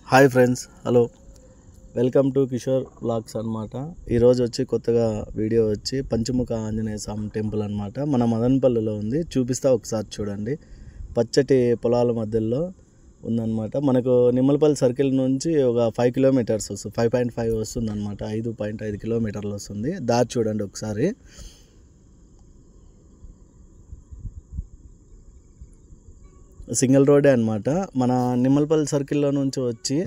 Hi friends, hello, welcome to Kishore vlogs అనమాట. ఈరోజు వచ్చి కొత్తగా వీడియో వచ్చి పంచముఖ ఆంజనేయ స్వామి టెంపుల్ అనమాట. మన మదనపల్లిలో ఉంది, చూపిస్తా ఒకసారి చూడండి. పచ్చటి పొలాల మధ్యలో ఉందన్నమాట. మనకు నిమ్మలపల్లి సర్కిల్ నుంచి ఒక 5 కిలోమీటర్స్ వస్తుంది, 5.5 వస్తుంది అనమాట. 5.5 కిలోమీటర్లు వస్తుంది. దారి చూడండి ఒకసారి. సింగిల్ రోడే అనమాట. మన నిమ్మలపల్లి సర్కిల్లో నుంచి వచ్చి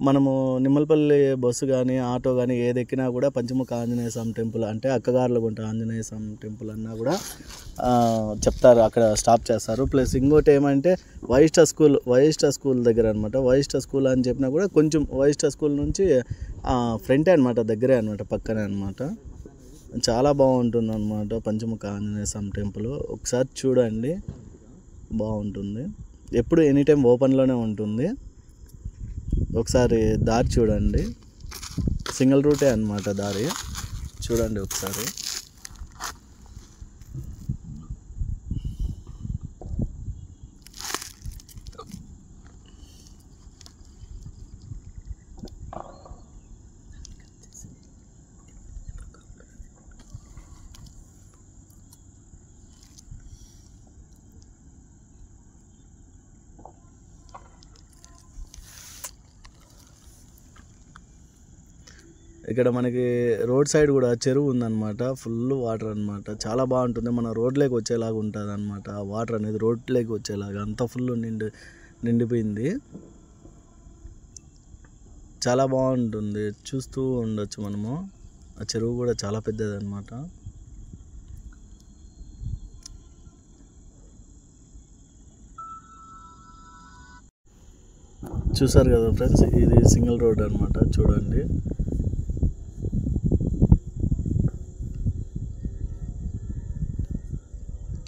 మనము నిమ్మలపల్లి బస్సు కానీ ఆటో కానీ ఏది ఎక్కినా కూడా పంచముఖ ఆంజనేయ స్వామి టెంపుల్ అంటే అక్కగార్లగుంట ఆంజనేయ స్వామి టెంపుల్ అన్నా కూడా చెప్తారు, అక్కడ స్టాప్ చేస్తారు. ప్లస్ ఇంకోటి ఏమంటే వైస్టా స్కూల్ దగ్గర అనమాట. వైస్టా స్కూల్ అని చెప్పినా కూడా కొంచెం వైస్టా స్కూల్ నుంచి ఫ్రంటే అనమాట, దగ్గరే అనమాట, పక్కనే అనమాట. చాలా బాగుంటుంది అనమాట పంచముఖ ఆంజనేయ స్వామి టెంపుల్. ఒకసారి చూడండి, బాగుంటుంది. ఎప్పుడు ఎనీ టైం ఓపెన్లోనే ఉంటుంది. ఒకసారి దారి చూడండి, సింగిల్ రూటే అన్నమాట. దారి చూడండి ఒకసారి. ఇక్కడ మనకి రోడ్ సైడ్ కూడా చెరువు ఉందన్నమాట. ఫుల్ వాటర్ అనమాట. చాలా బాగుంటుంది. మన రోడ్లోకి వచ్చేలాగా ఉంటుంది అనమాట. ఆ వాటర్ అనేది రోడ్లోకి వచ్చేలాగా అంత ఫుల్ నిండిపోయింది. చాలా బాగుంటుంది, చూస్తూ ఉండొచ్చు మనము. ఆ చెరువు కూడా చాలా పెద్దది అనమాట. చూసారు కదా ఫ్రెండ్స్, ఇది సింగిల్ రోడ్ అనమాట. చూడండి,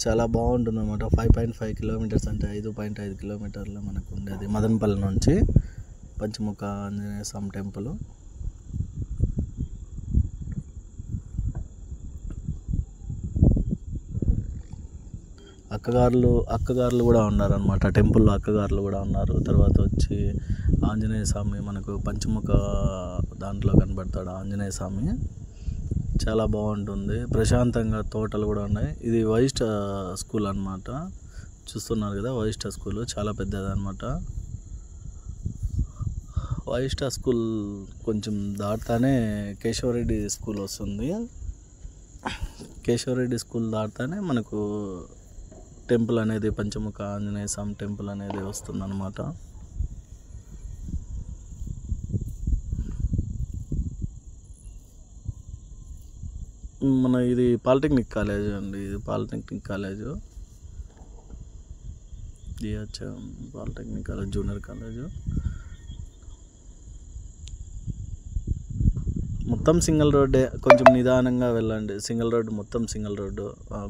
చాలా బాగుంటుంది అనమాట. 5.5 కిలోమీటర్స్ అంటే 5.5 కిలోమీటర్లు మనకు ఉండేది మదనపల్లి నుంచి పంచముఖ ఆంజనేయ స్వామి టెంపుల్. అక్కగారులు కూడా ఉన్నారనమాట. టెంపుల్లో అక్కగారులు కూడా ఉన్నారు. తర్వాత వచ్చి ఆంజనేయ స్వామి మనకు పంచముఖ దాంట్లో కనబడతాడు ఆంజనేయ స్వామి. చాలా బాగుంటుంది, ప్రశాంతంగా. తోటలు కూడా ఉన్నాయి. ఇది వైస్టా స్కూల్ అనమాట. చూస్తున్నారు కదా, వైస్టా స్కూల్ చాలా పెద్దది అనమాట. వైస్టా స్కూల్ కొంచెం దాటుతానే కేశవరెడ్డి స్కూల్ వస్తుంది. కేశవరెడ్డి స్కూల్ దాటుతానే మనకు టెంపుల్ అనేది, పంచముఖ ఆంజనేయ స్వామి టెంపుల్ అనేది వస్తుంది అనమాట. మన ఇది పాలిటెక్నిక్ కాలేజ్ అండి. ఇది polytechnic college. Polytechnic college, junior college. మొత్తం సింగిల్ రోడ్డే, కొంచెం నిదానంగా వెళ్ళండి. సింగిల్ రోడ్డు, మొత్తం సింగిల్ రోడ్డు.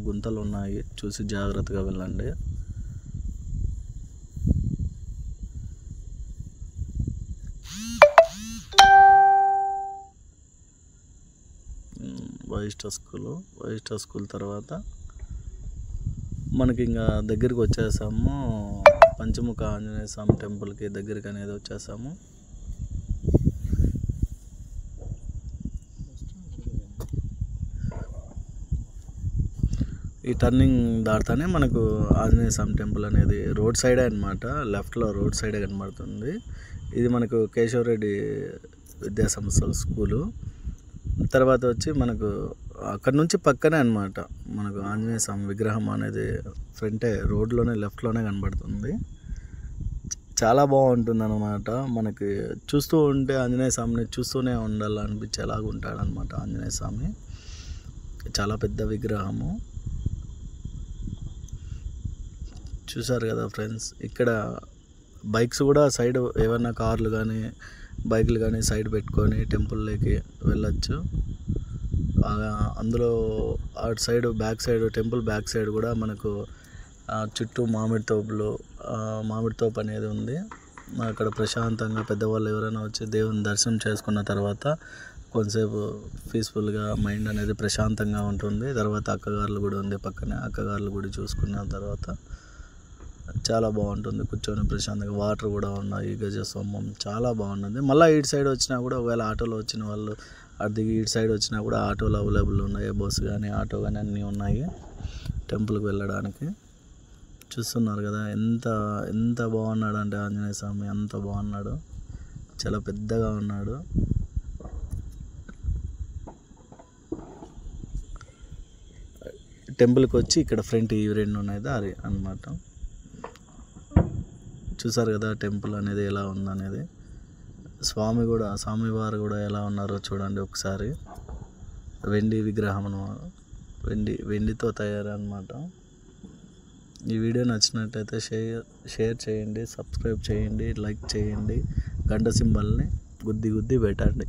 గుంతలు ఉన్నాయి, చూసి జాగ్రత్తగా వెళ్ళండి. వైస్టా స్కూల్ తర్వాత మనకి ఇంకా దగ్గరికి వచ్చేసాము. పంచముఖ ఆంజనేయ స్వామి టెంపుల్కి దగ్గరికి అనేది వచ్చేసాము. ఈ టర్నింగ్ దాటుతానే మనకు ఆంజనేయ స్వామి టెంపుల్ అనేది రోడ్ సైడే అనమాట. లెఫ్ట్లో రోడ్ సైడే కనబడుతుంది. ఇది మనకు కేశవరెడ్డి విద్యాసంస్థల స్కూలు. తర్వాత వచ్చి మనకు అక్కడ నుంచి పక్కనే అనమాట మనకు ఆంజనేయ స్వామి విగ్రహం అనేది ఫ్రంటే రోడ్లోనే లెఫ్ట్లోనే కనబడుతుంది. చాలా బాగుంటుంది అనమాట. మనకి చూస్తూ ఉంటే ఆంజనేయ స్వామిని చూస్తూనే ఉండాలనిపించేలాగా ఉంటాడనమాట ఆంజనేయ స్వామి. చాలా పెద్ద విగ్రహము. చూసారు కదా ఫ్రెండ్స్, ఇక్కడ బైక్స్ కూడా సైడ్, ఏమైనా కార్లు కానీ బైకులు కానీ సైడ్ పెట్టుకొని టెంపుల్లోకి వెళ్ళచ్చు. అందులో అటు side back side, temple back side కూడా మనకు చుట్టూ మామిడి తోపు అనేది ఉంది. అక్కడ ప్రశాంతంగా పెద్దవాళ్ళు ఎవరైనా వచ్చి దేవుని దర్శనం చేసుకున్న తర్వాత కొంతసేపు పీస్ఫుల్గా మైండ్ అనేది ప్రశాంతంగా ఉంటుంది. తర్వాత అక్కగారుల గుడి ఉంది పక్కనే. అక్కగారుల గుడి చూసుకున్న తర్వాత చాలా బాగుంటుంది కూర్చొని ప్రశాంతంగా. వాటర్ కూడా ఉన్నాయి, గజస్తంభం చాలా బాగున్నది. మళ్ళీ ఇటు సైడ్ వచ్చినా కూడా ఒకవేళ ఆటోలో వచ్చిన వాళ్ళు అటు దిగి ఇటు సైడ్ వచ్చినా కూడా ఆటోలు అవైలబుల్ ఉన్నాయి, బస్సు కానీ ఆటో కానీ అన్నీ ఉన్నాయి టెంపుల్కి వెళ్ళడానికి. చూస్తున్నారు కదా ఎంత ఎంత బాగున్నాడు అంటే ఆంజనేయ స్వామి అంత బాగున్నాడు, చాలా పెద్దగా ఉన్నాడు. టెంపుల్కి వచ్చి ఇక్కడ ఫ్రంట్ ఈ రెండు ఉన్నాయి దారి అన్నమాట. చూసారు కదా టెంపుల్ అనేది ఎలా ఉందనేది. స్వామివారు కూడా ఎలా ఉన్నారో చూడండి ఒకసారి. వెండి విగ్రహం వెండితో తయారు అన్నమాట. ఈ వీడియో నచ్చినట్టయితే షేర్ చేయండి, సబ్స్క్రైబ్ చేయండి, లైక్ చేయండి, గంట సింబల్ని గుద్ది పెట్టండి.